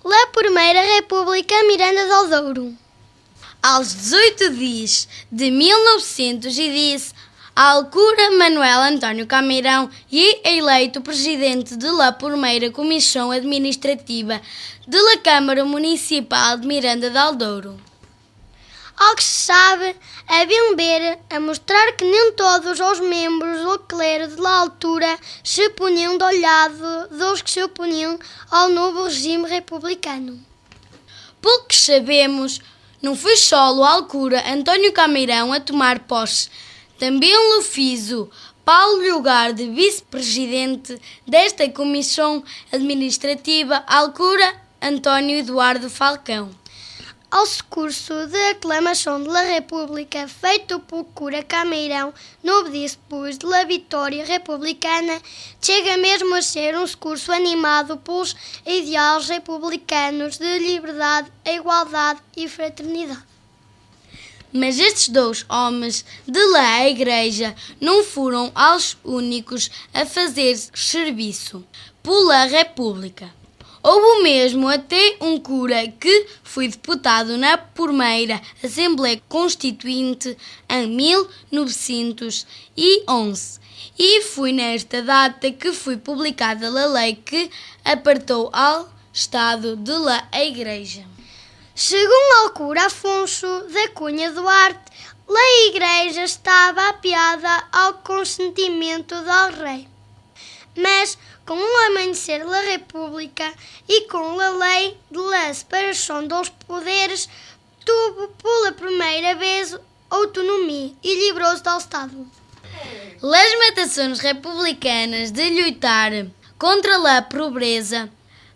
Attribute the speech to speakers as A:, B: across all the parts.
A: La Primeira República Miranda do Douro.
B: Aos 18 dias de 1910, a alcura Manuel António Cameirão é eleito presidente de la Primeira Comissão Administrativa de la Câmara Municipal de Miranda do Douro.
A: Ao que se sabe, a bem ver, a mostrar que nem todos os membros do clero de la altura se punham do lado dos que se opunham ao novo regime republicano.
B: Pelo que sabemos, não foi só o alcura António Cameirão a tomar posse, também o fez para o lugar de vice-presidente desta comissão administrativa, alcura António Eduardo Falcão.
A: Ao discurso de aclamação da República feito pelo cura Cameirão 9 dias depois da vitória republicana, chega mesmo a ser um discurso animado pelos ideais republicanos de liberdade, igualdade e fraternidade.
B: Mas estes dois homens de la Igreja não foram os únicos a fazer serviço pela República. Houve mesmo até um cura que foi deputado na primeira Assembleia Constituinte em 1911 e foi nesta data que foi publicada a lei que apartou ao Estado de la Igreja.
A: Segundo o cura Afonso da Cunha Duarte, a Igreja estava apeada ao consentimento do rei. Mas, com o amanhecer da República e com a lei de separação dos poderes, teve pela primeira vez autonomia e livrou-se do Estado.
B: As matações republicanas de lutar contra a pobreza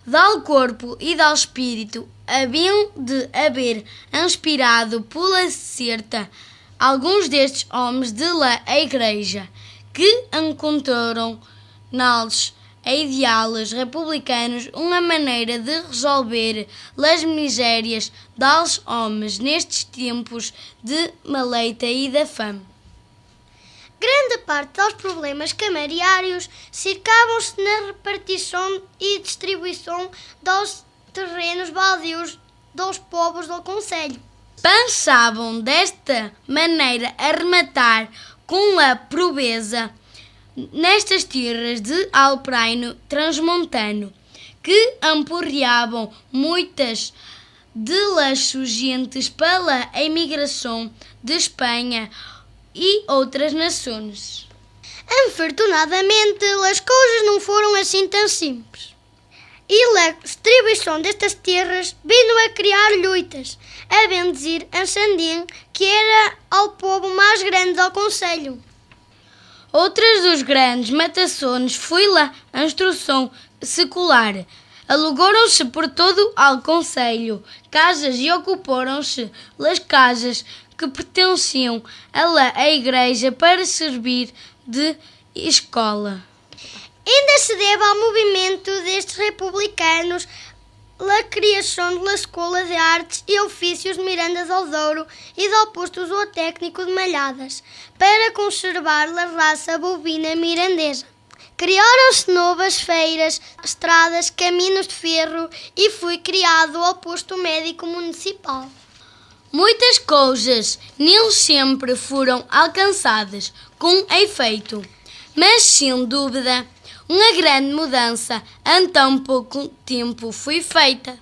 B: do corpo e do espírito haviam de haver inspirado pela certa alguns destes homens de la Igreja que encontraram neles ideais republicanos uma maneira de resolver as misérias dos homens nestes tempos de maleita e da fome.
A: Grande parte dos problemas camariários cercavam-se na repartição e distribuição dos terrenos baldios dos povos do concelho.
B: Pensavam desta maneira arrematar com a pobreza nestas terras de alpraino transmontano, que emporreavam muitas de las gentes pela imigração de Espanha e outras nações.
A: Afortunadamente, as coisas não foram assim tão simples. E a distribuição destas terras vindo a criar lutas, a bem dizer em Sandim, que era o povo mais grande do concelho.
B: Outras dos grandes matações foi a instrução secular. Alugaram-se por todo o concelho casas e ocuparam-se as casas que pertenciam à igreja para servir de escola.
A: Ainda se deve ao movimento destes republicanos a criação da Escola de Artes e Ofícios de Miranda do Douro e do posto zootécnico de Malhadas, para conservar a raça bovina mirandesa. Criaram-se novas feiras, estradas, caminhos de ferro e foi criado o posto médico municipal.
B: Muitas coisas nem sempre foram alcançadas com efeito, mas sem dúvida uma grande mudança em tão pouco tempo foi feita.